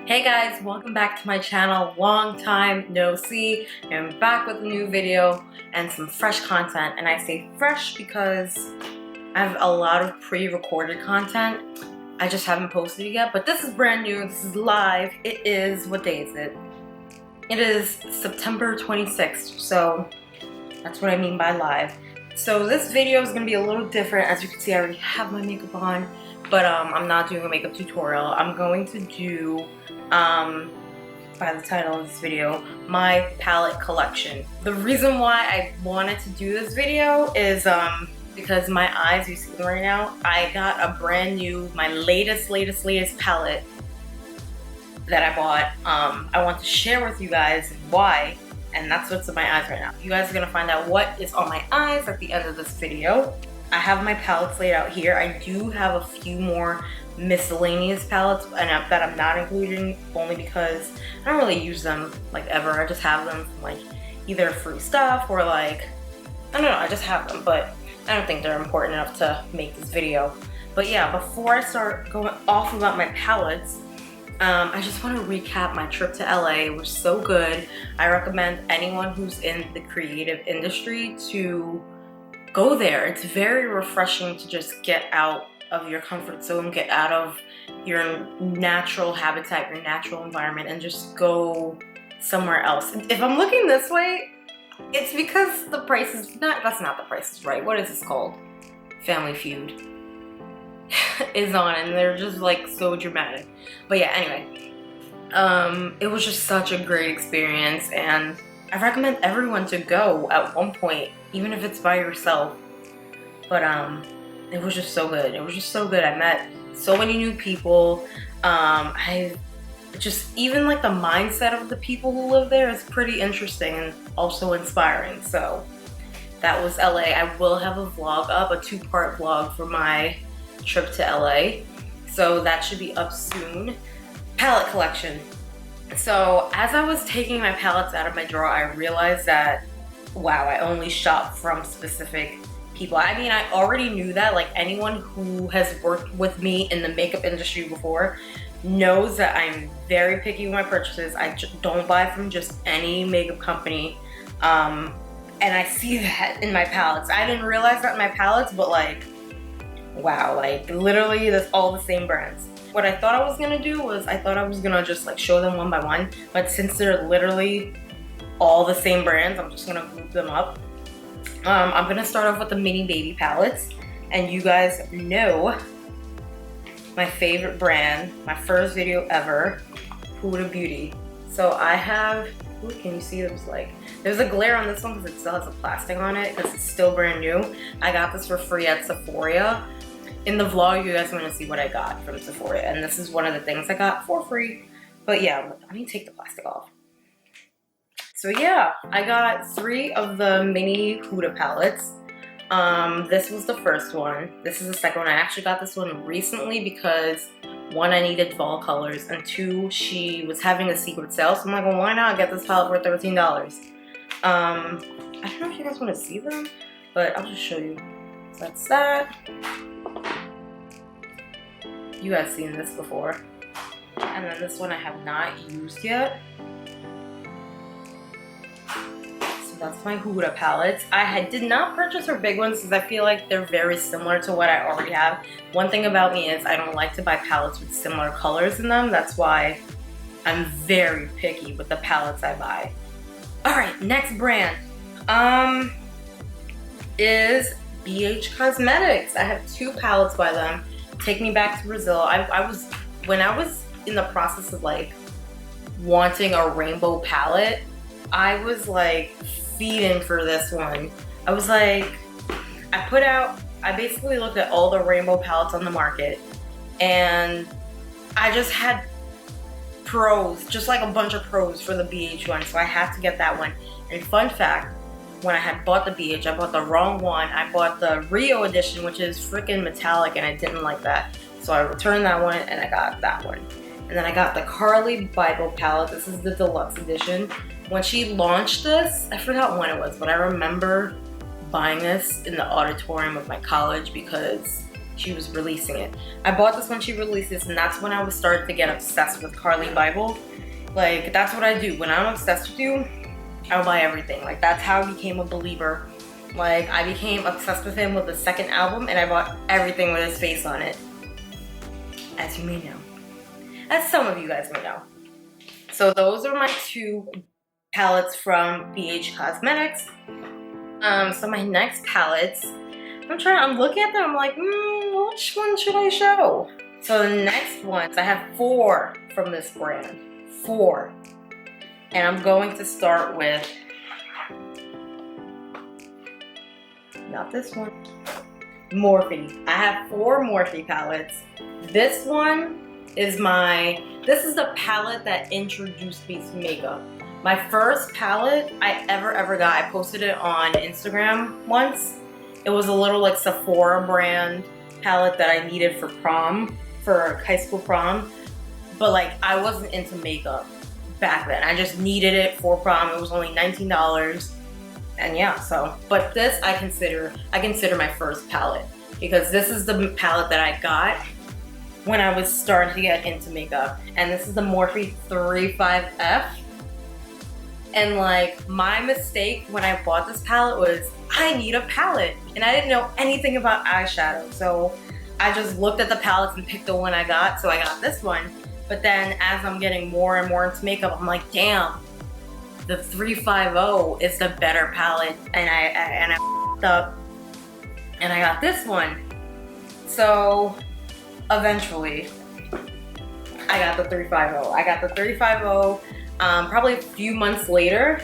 Hey guys, welcome back to my channel. Long time no see. I'm back with a new video and some fresh content. And I say fresh because I have a lot of pre-recorded content. I just haven't posted it yet, but this is brand new. This is live. It is, what day is it? It is September 26th, so that's what I mean by live. So this video is gonna be a little different. As you can see, I already have my makeup on, but I'm not doing a makeup tutorial. I'm going to do, by the title of this video, my palette collection. The reason why I wanted to do this video is because my eyes, you see them right now, I got a brand new, my latest palette that I bought. I want to share with you guys why, and that's what's in my eyes right now. You guys are gonna find out what is on my eyes at the end of this video. I have my palettes laid out here. I do have a few more miscellaneous palettes that I'm not including only because I don't really use them like ever. I just have them from like either free stuff or like, I don't know, I just have them, but I don't think they're important enough to make this video. But yeah, before I start going off about my palettes, I just want to recap my trip to LA. It was so good. I recommend anyone who's in the creative industry to go there. It's very refreshing to just get out of your comfort zone, get out of your natural habitat, your natural environment, and just go somewhere else. If I'm looking this way, it's because the price is not, that's not the Price is Right. What is this called? Family Feud is on, and they're just like so dramatic. But yeah, anyway, it was just such a great experience, and I recommend everyone to go at one point, even if it's by yourself. But it was just so good. It was just so good. I met so many new people. I just, even like the mindset of the people who live there is pretty interesting and also inspiring. So that was LA. I will have a vlog up, a 2-part vlog for my trip to LA. So that should be up soon. Palette collection. So as I was taking my palettes out of my drawer, I realized that, wow, I only shop from specific people. I mean, I already knew that. Like, anyone who has worked with me in the makeup industry before knows that I'm very picky with my purchases. I don't buy from just any makeup company. And I see that in my palettes. I didn't realize that in my palettes, but like, wow, like literally that's all the same brands. What I thought I was gonna do was I thought I was gonna just like show them one by one, but since they're literally all the same brands, I'm just gonna group them up. I'm gonna start off with the mini baby palettes, and you guys know my favorite brand, my first video ever, Huda Beauty. So I have, ooh, can you see there's a glare on this one because it still has a plastic on it because it's still brand new. I got this for free at Sephora. In the vlog, you guys are gonna see what I got from Sephora, and this is one of the things I got for free. But yeah, let me take the plastic off. So yeah, I got 3 of the mini Huda palettes. This was the first one. This is the second one. I actually got this one recently because 1, I needed fall colors, and 2, she was having a secret sale. So I'm like, well, why not get this palette for $13? I don't know if you guys want to see them, but I'll just show you. So that's that. You guys seen this before. And then this one I have not used yet. That's my Huda palettes. I did not purchase her big ones because I feel like they're very similar to what I already have. One thing about me is I don't like to buy palettes with similar colors in them. That's why I'm very picky with the palettes I buy. Alright, next brand is BH Cosmetics. I have 2 palettes by them. Take Me Back to Brazil. When I was in the process of like wanting a rainbow palette, I was like feeding for this one. I was like, I basically looked at all the rainbow palettes on the market, and I just had pros, just like a bunch of pros for the BH one, so I had to get that one. And fun fact, when I had bought the BH, I bought the wrong one. I bought the Rio edition, which is freaking metallic, and I didn't like that. So I returned that one and I got that one. And then I got the Carly Bible palette. This is the deluxe edition. When she launched this, I forgot when it was, but I remember buying this in the auditorium of my college because she was releasing it. I bought this when she released this, and that's when I was started to get obsessed with Carly Bible. Like, that's what I do. When I'm obsessed with you, I'll buy everything. Like, that's how I became a believer. Like, I became obsessed with him with the second album, and I bought everything with his face on it. As you may know. As some of you guys may know. So those are my 2 palettes from BH Cosmetics. So my next palettes, I'm looking at them, I'm like, which one should I show? So the next ones, I have 4 from this brand. 4. And I'm going to start with, not this one, Morphe. I have 4 Morphe palettes. This one is this is the palette that introduced me to makeup. My first palette I ever got, I posted it on Instagram once. It was a little like Sephora brand palette that I needed for prom, for high school prom. But like, I wasn't into makeup back then. I just needed it for prom. It was only $19. And yeah, so, but this I consider my first palette, because this is the palette that I got when I was starting to get into makeup. And this is the Morphe 35F. And like, my mistake when I bought this palette was, I need a palette. And I didn't know anything about eyeshadow. So I just looked at the palettes and picked the one I got. So I got this one. But then as I'm getting more and more into makeup, I'm like, damn, the 350 is the better palette. And I f***ed up and I got this one. So eventually I got the 350. I got the 350 probably a few months later.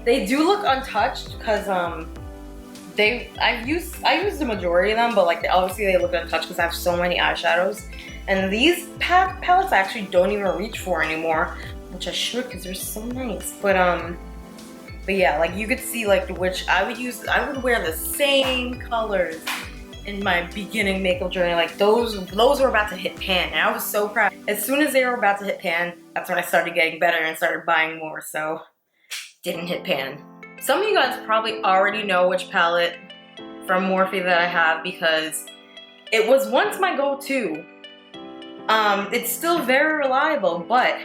They do look untouched because I use the majority of them, but like obviously they look untouched because I have so many eyeshadows. And these palettes I actually don't even reach for anymore, which I should because they're so nice. But yeah, like you could see like which I would wear the same colors in my beginning makeup journey. Like those were about to hit pan, and I was so proud. As soon as they were about to hit pan, that's when I started getting better and started buying more. So didn't hit pan. Some of you guys probably already know which palette from Morphe that I have, because it was once my go-to. It's still very reliable, but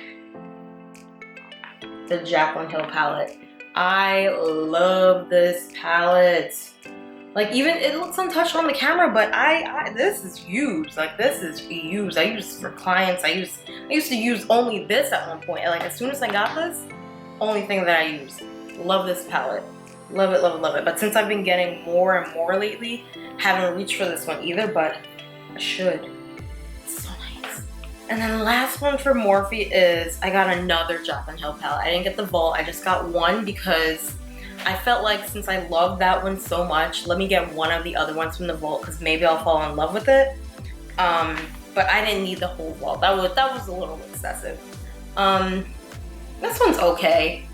the Jaclyn Hill palette. I love this palette. Like, even it looks untouched on the camera, but this is used. Like, this is used. I use for clients. I used to use only this at one point. Like, as soon as I got this, only thing that I use. Love this palette. Love it, love it, love it. But since I've been getting more and more lately, haven't reached for this one either, but I should. It's so nice. And then the last one for Morphe is, I got another Jaclyn Hill palette. I didn't get the Vault. I just got one because I felt like since I love that one so much, let me get one of the other ones from the Vault because maybe I'll fall in love with it. But I didn't need the whole Vault. That was a little excessive. This one's okay.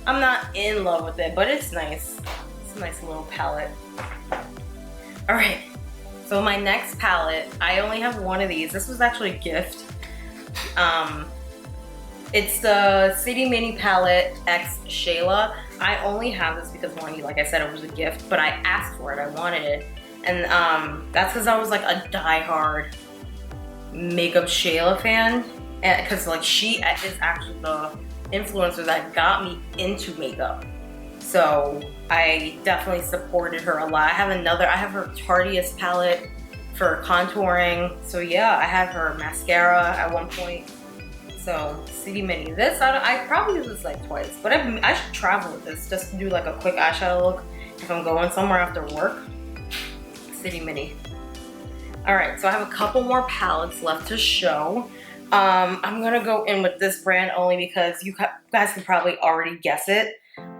I'm not in love with it, but it's nice. It's a nice little palette. All right, so my next palette, I only have one of these. This was actually a gift. It's the City Mini Palette X Shayla. I only have this because one, like I said, it was a gift, but I asked for it, I wanted it. And that's because I was like a diehard makeup Shayla fan. And because like she is actually the influencer that got me into makeup. So I definitely supported her a lot. I have her Tardiest palette for contouring. So yeah, I have her mascara at one point. So City Mini. This, I probably use this like twice, but I should travel with this just to do like a quick eyeshadow look if I'm going somewhere after work. City Mini. All right, so I have a couple more palettes left to show. I'm gonna go in with this brand only because you guys can probably already guess it.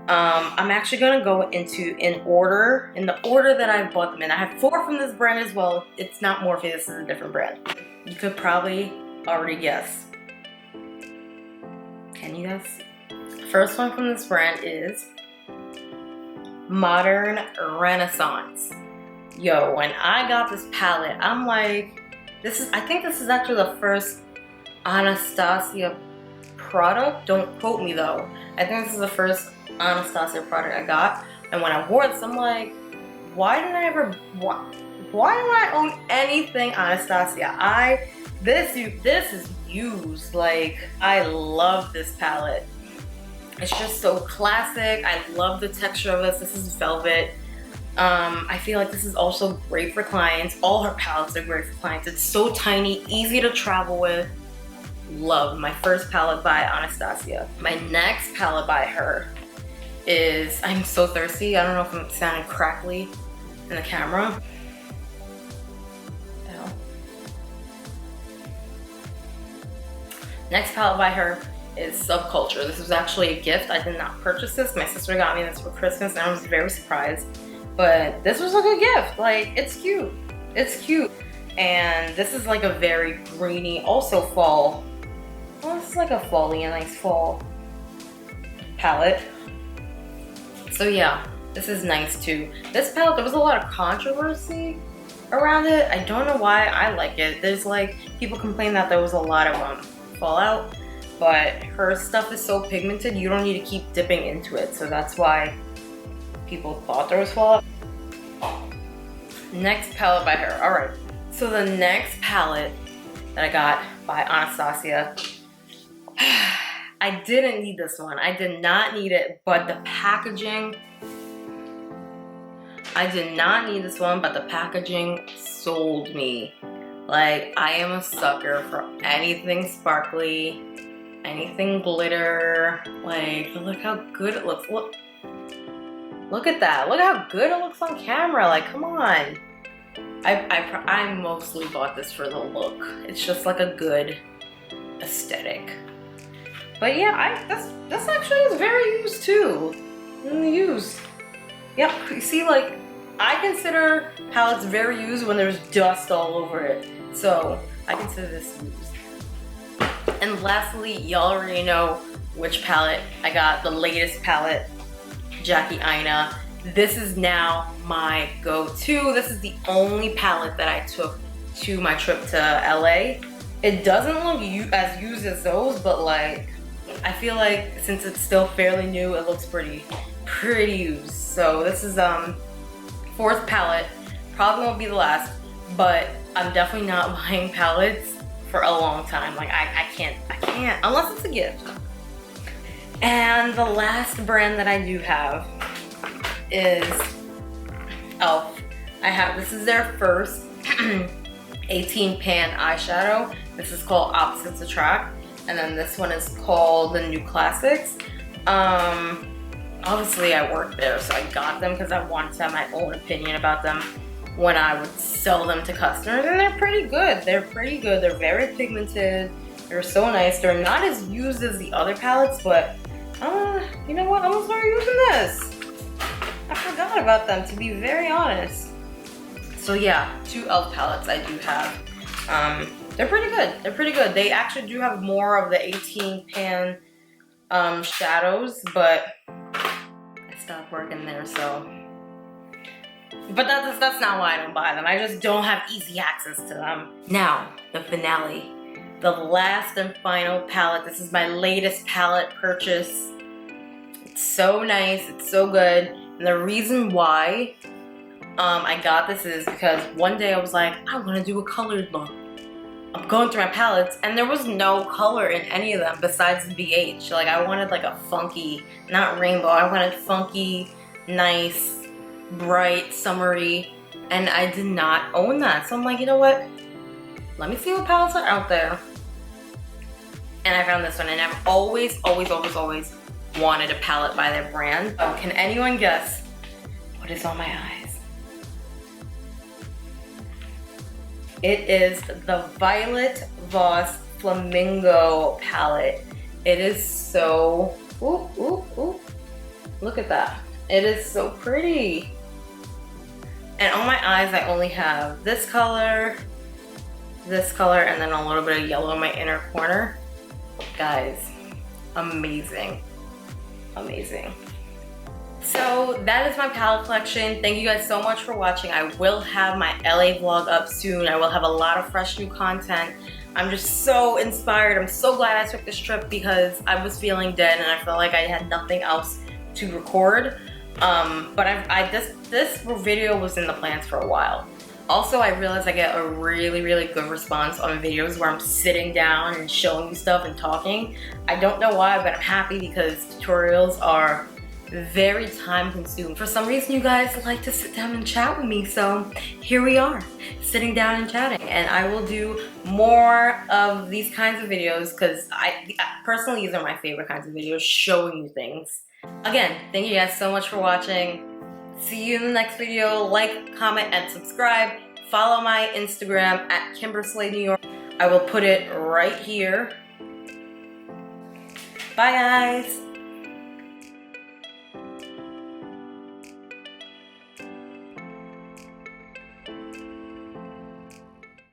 I'm actually gonna go in the order that I bought them in. I have 4 from this brand as well. It's not Morphe, this is a different brand. You could probably already guess. Can you guess? First one from this brand is Modern Renaissance. Yo, when I got this palette, I'm like, I think this is actually the first Anastasia product. Don't quote me though. I think this is the first Anastasia product I got. And when I wore this, I'm like, why didn't I ever why do I own anything Anastasia? This is used. Like, I love this palette. It's just so classic. I love the texture of this. This is velvet. I feel like this is also great for clients. All her palettes are great for clients. It's so tiny, easy to travel with. Love. My first palette by Anastasia. My next palette by her is, I'm so thirsty. I don't know if I'm sounding crackly in the camera. Ow. Next palette by her is Subculture. This was actually a gift. I did not purchase this. My sister got me this for Christmas and I was very surprised. But this was like a gift. Like, it's cute. It's cute. And this is like a very greeny, also fall. Well, it's like a fall-y, a nice fall palette. So yeah, this is nice too. This palette, there was a lot of controversy around it. I don't know why. I like it. There's like, people complain that there was a lot of fallout. But her stuff is so pigmented, you don't need to keep dipping into it. So that's why people thought there was fallout. Next palette by her. All right. So the next palette that I got by Anastasia, I didn't need this one. I did not need it, but the packaging, I did not need this one, but the packaging sold me. Like, I am a sucker for anything sparkly, anything glitter. Like, look how good it looks. Look at that. Look how good it looks on camera. Like, come on. I mostly bought this for the look. It's just like a good aesthetic. But yeah, this actually is very used too. Used. Yep. You see, like, I consider palettes very used when there's dust all over it. So I consider this used. And lastly, y'all already know which palette I got. The latest palette, Jackie Aina. This is now my go-to. This is the only palette that I took to my trip to LA. It doesn't look as used as those, but like, I feel like since it's still fairly new, it looks pretty used. So this is fourth palette. Probably won't be the last, but I'm definitely not buying palettes for a long time. Like, I can't, unless it's a gift. And the last brand that I do have is e.l.f. This is their first 18 pan eyeshadow. This is called Opposites Attract. And then this one is called the New Classics. Obviously I worked there, so I got them because I wanted to have my own opinion about them when I would sell them to customers. And they're pretty good. They're pretty good. They're very pigmented. They're so nice. They're not as used as the other palettes, but you know what? I'm gonna start using this. I forgot about them, to be very honest. So yeah, 2 e.l.f. palettes I do have. They're pretty good. They're pretty good. They actually do have more of the 18 pan shadows, but I stopped working there, so. But that's not why I don't buy them. I just don't have easy access to them. Now, the finale. The last and final palette. This is my latest palette purchase. It's so nice. It's so good. And the reason why I got this is because one day I was like, I want to do a colored look. I'm going through my palettes and there was no color in any of them besides the BH. Like, I wanted like a funky, not rainbow, I wanted funky, nice, bright, summery, and I did not own that. So I'm like, you know what? Let me see what palettes are out there. And I found this one, and I've always wanted a palette by their brand. Oh, can anyone guess what is on my eyes? It is the Violet Voss Flamingo palette. It is so, look at that. It is so pretty. And on my eyes, I only have this color, and then a little bit of yellow in my inner corner. Guys, amazing. Amazing. So that is my palette collection. Thank you guys so much for watching. I will have my LA vlog up soon. I will have a lot of fresh new content. I'm just so inspired. I'm so glad I took this trip because I was feeling dead and I felt like I had nothing else to record. But this video was in the plans for a while. Also, I realize I get a really good response on videos where I'm sitting down and showing you stuff and talking. I don't know why, but I'm happy because tutorials are very time consuming. For some reason, you guys like to sit down and chat with me, so here we are, sitting down and chatting. And I will do more of these kinds of videos because personally, these are my favorite kinds of videos, showing you things. Again, thank you guys so much for watching. See you in the next video. Like, comment, and subscribe. Follow my Instagram at KimberSlayNewYork. I will put it right here. Bye guys.